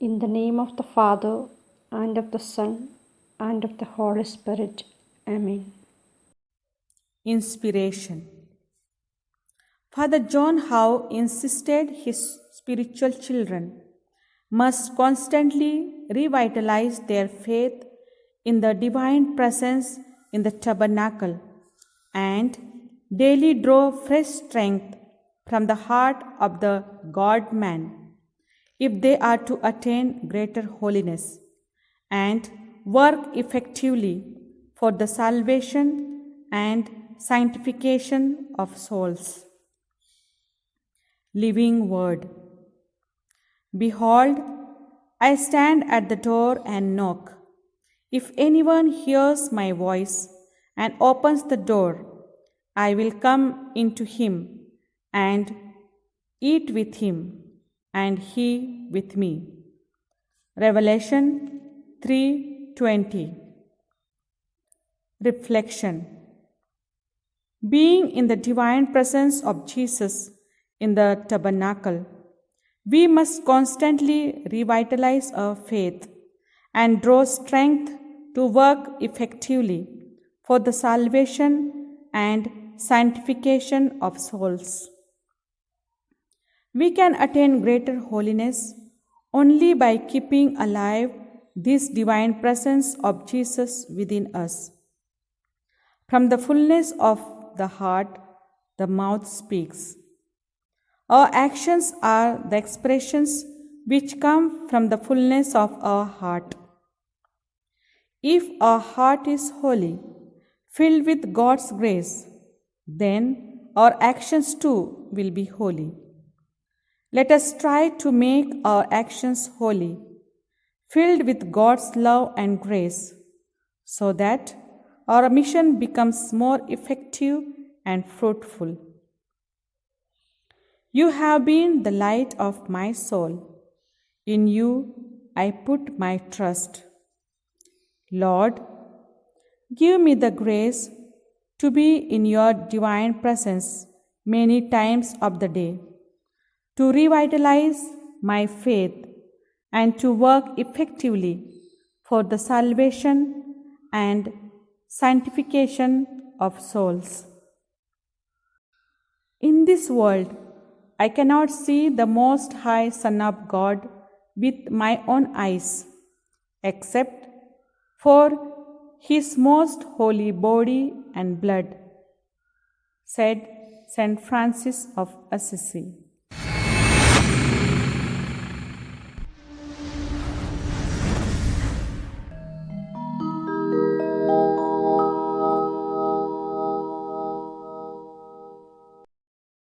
In the name of the Father, and of the Son, and of the Holy Spirit. Amen. Inspiration. Father John Howe insisted his spiritual children must constantly revitalize their faith in the divine presence in the tabernacle and daily draw fresh strength from the heart of the God man if they are to attain greater holiness and work effectively for the salvation and sanctification of souls. Living Word. Behold, I stand at the door and knock. If anyone hears my voice and opens the door, I will come into him and eat with him, and he with me. Revelation 3:20. Reflection. Being in the divine presence of Jesus in the tabernacle, we must constantly revitalize our faith and draw strength to work effectively for the salvation and sanctification of souls. We can attain greater holiness only by keeping alive this divine presence of Jesus within us. From the fullness of the heart, the mouth speaks. Our actions are the expressions which come from the fullness of our heart. If our heart is holy, filled with God's grace, then our actions too will be holy. Let us try to make our actions holy, filled with God's love and grace, so that our mission becomes more effective and fruitful. You have been the light of my soul. In you I put my trust. Lord, give me the grace to be in your divine presence many times of the day, to revitalize my faith and to work effectively for the salvation and sanctification of souls. In this world, I cannot see the Most High Son of God with my own eyes, except for his most holy body and blood, said St. Francis of Assisi.